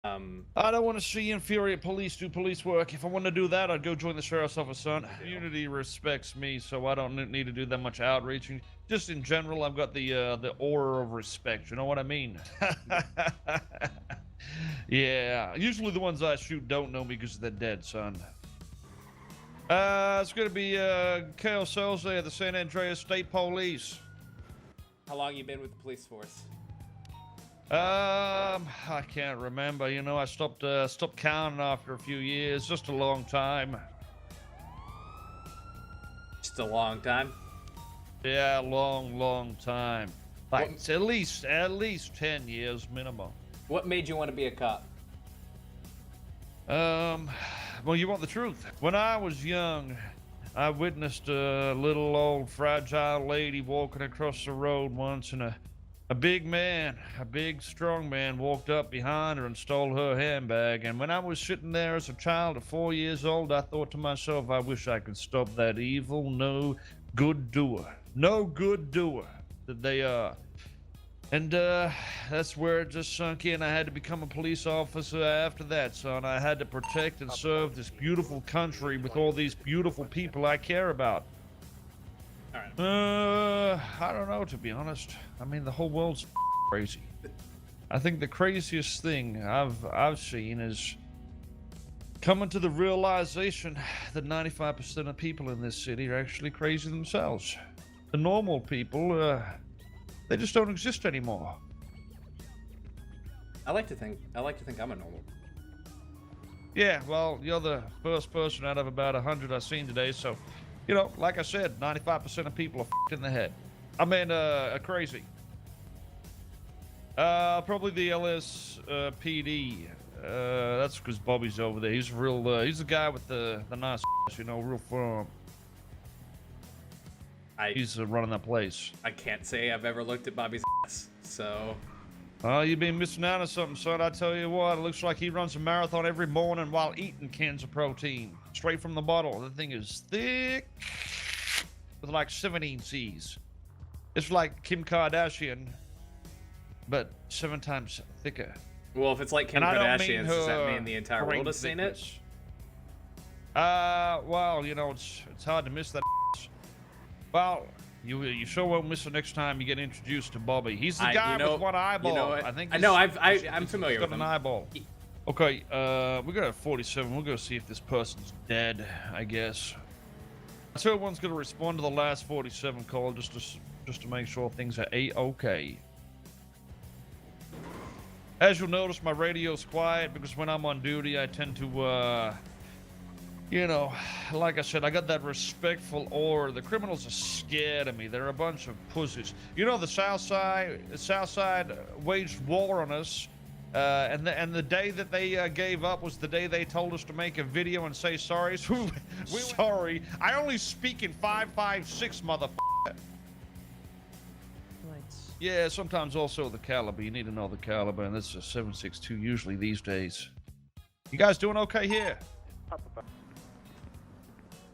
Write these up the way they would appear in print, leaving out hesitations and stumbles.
I don't want to see inferior police do police work. If I want to do that, I'd go join the sheriff's office, son. Community respects me, so I don't need to do that much outreaching. Just in general, I've got the aura of respect. You know what I mean? Yeah. Usually the ones I shoot don't know me because they're dead, son. It's gonna be Kael Soze at the San Andreas State Po-lease. How long you been with the police force? I can't remember. You know, I stopped counting after a few years. Just a long time. Just a long time. Yeah, long time. Like it's at least 10 years minimum. What made you want to be a cop? Well, you want the truth? When I was young, I witnessed a little old fragile lady walking across the road once, and a big man, a big strong man, walked up behind her and stole her handbag. And when I was sitting there as a child of 4 years old, I thought to myself, I wish I could stop that evil, no good doer that they are. And that's where it just sunk in. I had to become a police officer after that, son. I had to protect and serve this beautiful country with all these beautiful people I care about. All right. I don't know, to be honest. I mean, the whole world's crazy. I think the craziest thing I've seen is coming to the realization that 95% of people in this city are actually crazy themselves. The normal people, they just don't exist anymore. I like to think I'm a normal. Yeah, well, you're the first person out of about 100 I've seen today, so, you know, like I said, 95% of people are f***ed in the head. I mean, crazy. Probably the LSPD. That's because Bobby's over there. He's real, he's the guy with the nice, you know, real firm. He's running that place. I can't say I've ever looked at Bobby's ass, so. Oh, you've been missing out on something, son. I tell you what, it looks like he runs a marathon every morning while eating cans of protein. Straight from the bottle. The thing is thick with like 17 C's. It's like Kim Kardashian, but 7 times thicker. Well, if it's like Kim Kardashian, does that mean the entire world has seen it? Well, you know, it's hard to miss that. Well, you sure won't miss it next time you get introduced to Bobby. He's the guy with one eyeball. You know I think. I'm familiar with him. Got an eyeball. Okay, we got a 47. We'll go see if this person's dead, I guess. So everyone's gonna respond to the last 47 call just to make sure things are A-okay. As you'll notice, my radio's quiet because when I'm on duty, I tend to you know, like I said, I got that respectful aura. The criminals are scared of me. They're a bunch of pussies. You know, the South Side waged war on us, and the day that they gave up was the day they told us to make a video and say sorry. So sorry. I only speak in 556, motherfucker. Yeah, sometimes also the caliber. You need to know the caliber, and this is a 7.62 usually these days. You guys doing okay here?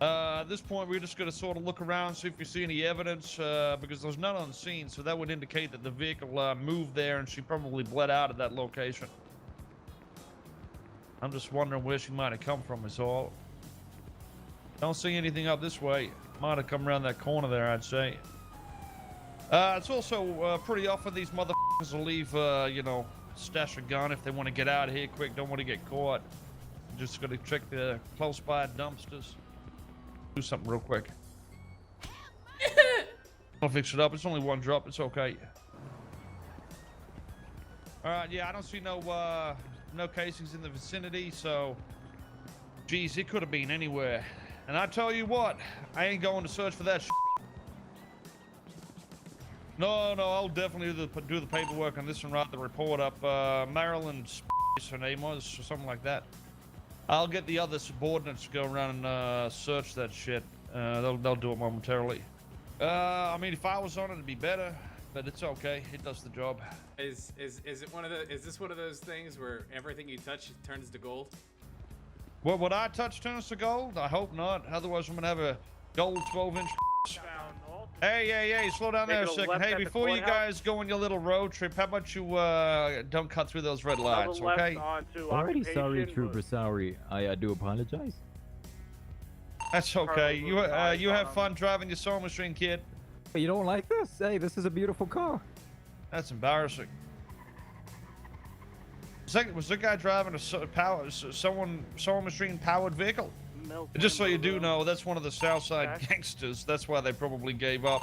At this point, we're just going to sort of look around, see if we see any evidence, because there's none on the scene, so that would indicate that the vehicle moved there and she probably bled out at that location. I'm just wondering where she might have come from is all. Don't see anything up this way. Might have come around that corner there, I'd say. It's also pretty often these motherfuckers will leave, you know, stash a gun if they want to get out of here quick, don't want to get caught. Just going to check the close by dumpsters. Do something real quick. I'll fix it up. It's only one drop. It's okay. All right. Yeah, I don't see no casings in the vicinity. So, geez, it could have been anywhere. And I tell you what, I ain't going to search for that shit. No, I'll definitely do the paperwork on this and write the report up. Marilyn, her name was, or something like that. I'll get the other subordinates to go around and search that shit. They'll do it momentarily. I mean, if I was on it, it'd be better, but it's okay. It does the job. Is it one of the? Is this one of those things where everything you touch turns to gold? Well, what I touch turns to gold? I hope not. Otherwise, I'm gonna have a gold 12-inch. Bound north Hey, slow down there a Taking a second. left Hey, at the before you courthouse. guys go on your little road trip, how about you don't cut through those red lights, Double left okay? onto Already sorry, occupation. Trooper. Sorry. I do apologize. That's okay. Carlos You moving eyes you on have him. fun driving your sewing machine, kid. Hey, you don't like this? Hey, this is a beautiful car. That's embarrassing. Was that guy driving a sewing machine powered vehicle? Milton Just so you do Boulevard. know, that's one of the Southside Okay. gangsters. That's why they probably gave up.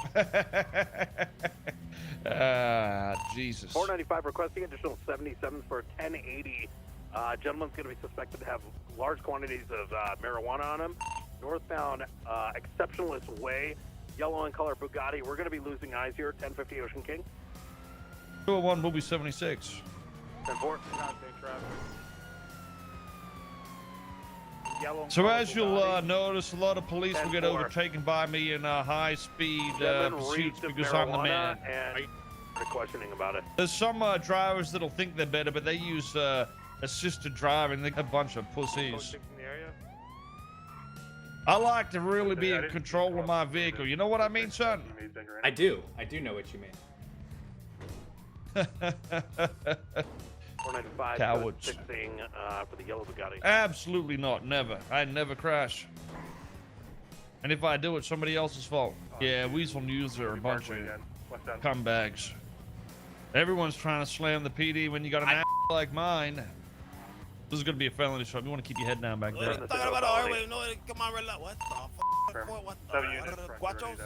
Jesus. 495 requesting additional 77s for 1080. Gentleman's going to be suspected to have large quantities of marijuana on him. Northbound Exceptionalist Way, yellow in color Bugatti. We're going to be losing eyes here. 1050 Ocean King. 201 will be 76. 10-4. Yellow and So color as you'll Bugatti. notice, a lot of police will get 10-4. overtaken by me in high-speed Gentleman pursuits reached of because I'm the man. marijuana and they're questioning about it. There's some drivers that'll think they're better, but they use assisted driving. They're a bunch of pussies. I like to really be in control of my vehicle. You know what I mean, son? I do know what you mean. 495 Cowards. fixing for the yellow Bugatti. Absolutely not. Never. I never crash. And if I do, it's somebody else's fault. Yeah, Weasel News are a bunch of cumbags. Everyone's trying to slam the PD when you got an ass like mine. This is gonna be a felony shop. You want to keep your head down back there. Talking about the highway, no, come on, relax. What the fuck? What the Guachos?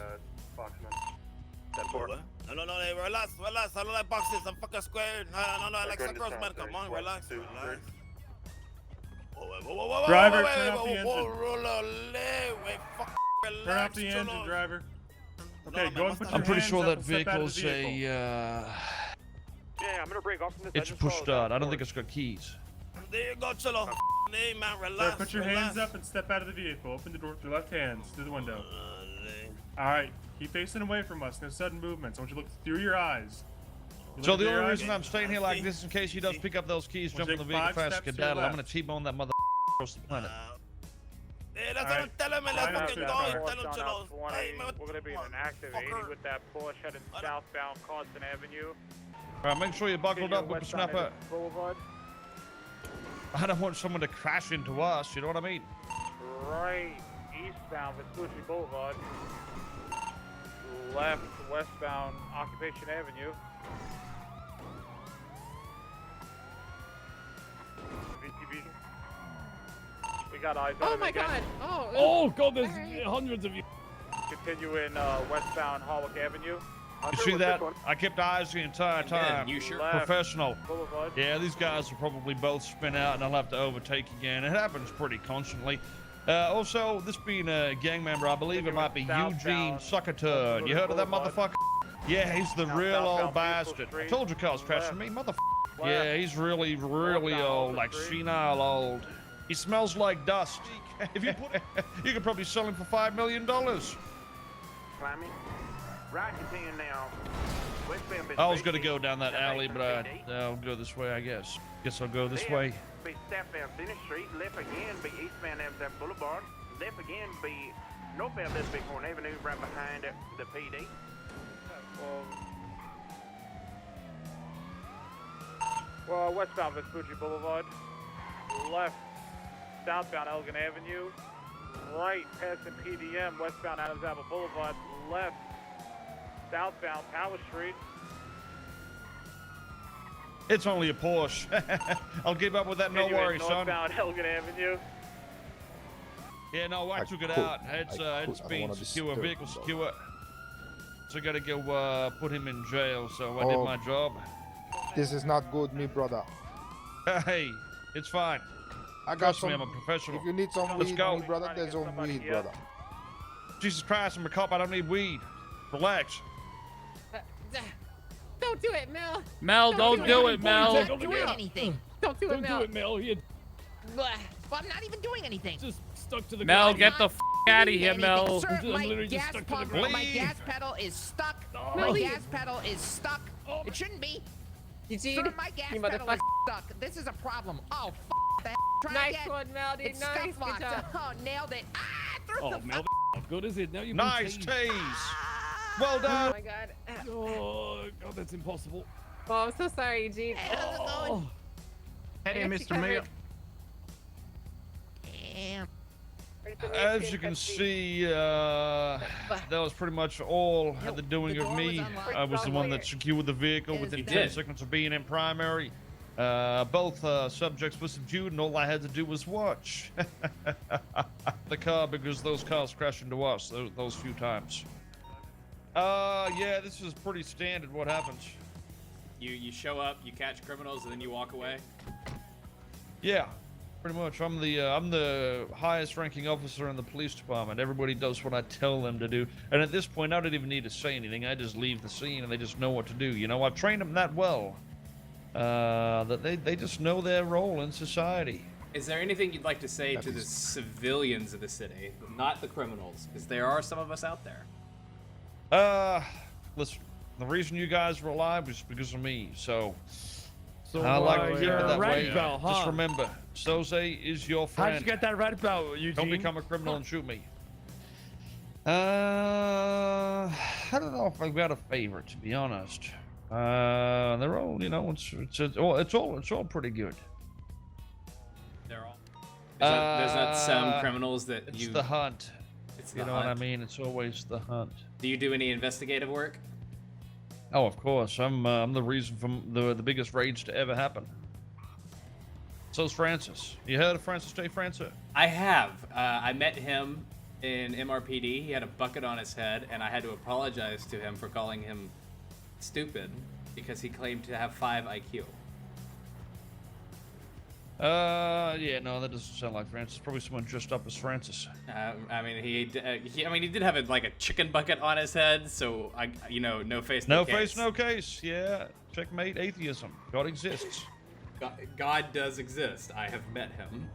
10-4. No, hey, relax. I don't like boxes. I'm fucking square. No, I like suckers, man. Come on, relax. Whoa. Driver, turn off the engine. Wait, fuck, relax. Turn off the engine, driver. Okay, go and put your I'm pretty hands sure up that and step out of vehicle's the vehicle. Yeah, I'm gonna break off from this. it's a push start. I don't think it's got keys. There you go, Cholo. Hey, man, Sir, relax. put your hands up and step out of the vehicle. Open the door with your left hands through the window. Alright, keep facing away from us. No sudden movements. I want you to look through your eyes. You So look the into only your reason eyes. I'm staying here like this is in case he does pick up those keys, We'll jump in the take vehicle 5 fast, steps to your skedaddle. I'm gonna left. T-bone that mother across the planet. Hey, that's Alright. Tell him, let's Line up fucking to go. the car. Tell him, Cholo. Hey, man, We're gonna be in an active 80 fucker. with that Porsche headed southbound Carson Avenue. All right, make sure you're buckled up, Westbound whippersnapper. Boulevard. I don't want someone to crash into us. You know what I mean? Right eastbound Vespucci Boulevard. Left westbound Occupation Avenue. VTV. We got eyes on Oh him my again. god! Oh god, there's Alright. hundreds of you. Continue in westbound Hawick Avenue. You see that? I kept eyes the entire time. You sure? Left Professional. Boulevard. Yeah, these guys will probably both spin out and I'll have to overtake again. It happens pretty constantly. Also, this being a gang member, I believe it might be Eugene Suckerturn. You heard of that motherfucker? Yeah, he's the real old bastard. I told you cars crashing me, motherfucker. Yeah, he's really old, like senile old. He smells like dust. If you put, you could probably sell him for $5 million. Climbing. Right, continue now. Westbound I was gonna go down that alley, but I'll go this way, I guess. Guess I'll go this way. Be southbound Center Street. Left again be eastbound Amsterdam Boulevard. Left again be northbound Little Bighorn Avenue right behind the PD. Well, westbound Vespucci Boulevard. Left southbound Elgin Avenue. Right passing PDM westbound Adams Apple Boulevard. Left southbound Power Street. It's only a Porsche. I'll give up with that, no Continuing worries, son. northbound Elgin Avenue. Yeah, no, I took it out. It's been secure, vehicle secure. So I gotta go put him in jail, so I did my job. This is not good, me brother. Hey, it's fine. I got Trust some. me, I'm a professional. If you need some Let's weed, go. me brother, there's some weed, brother. Jesus Christ, I'm a cop, I don't need weed. Relax. Don't do it, Mel. Mel, don't do it, Mel. Don't do anything. Don't do it, Don't Mel. do it, Mel. You Blah. Well, I'm not even doing anything. just stuck to the Mel, ground. get the out of here, Anything. Mel. Sir, I'm my literally just gas stuck to the pump, ground. my Leave. gas pedal is stuck. Oh, My leave. gas pedal is stuck. Oh, It shouldn't be. Eugene, Sir, my gas you pedal is motherfucker. stuck. This is a problem. Oh, the Try Nice again. one, Mel, dude. It's Nice. stuck locked. Good job. Oh, nailed it. Ah, threw Oh, the Mel, fuck. good is it? Now you Nice tease. tease. Ah, Well Oh done. my god. Oh, God, that's impossible. Oh, I'm so sorry, Eugene. How's it going? Hey, Mr. Mayor. Damn. As you can see, that was pretty much all at the doing the of door was me. unlocked. I was the one that secured the vehicle It within is 10 dead. seconds of being in primary. Both subjects were subdued, and all I had to do was watch the car because those cars crashed into us those few times. Yeah, this is pretty standard. What happens? You show up, you catch criminals, and then you walk away. Yeah, pretty much. I'm the highest ranking officer in the police department. Everybody does what I tell them to do. And at this point, I don't even need to say anything. I just leave the scene and they just know what to do. You know, I've trained them that well that they just know their role in society. Is there anything you'd like to say to the civilians of the city, not the criminals? Because there are some of us out there. Listen, the reason you guys were alive was because of me. So I So, like to keep you're it a that red way. belt, huh? Just remember, Soze is your friend. How'd you get that red belt, Eugene? Don't become a criminal and shoot me. I don't know if I've got a favorite, to be honest. They're all, you know, it's all pretty good. They're all. There's not some criminals that It's you. the hunt. It's the You know hunt. what I mean? It's always the hunt. Do you do any investigative work? Oh, of course. I'm the reason for the biggest raids to ever happen. So's Francis. You heard of Francis J. Francis? I have. I met him in MRPD. He had a bucket on his head, and I had to apologize to him for calling him stupid because he claimed to have 5 IQ. Yeah, no, that doesn't sound like Francis. Probably someone dressed up as Francis. I mean, he did have like a chicken bucket on his head, so no face, no No case. face, no case. Yeah, checkmate atheism. God exists. God does exist. I have met him.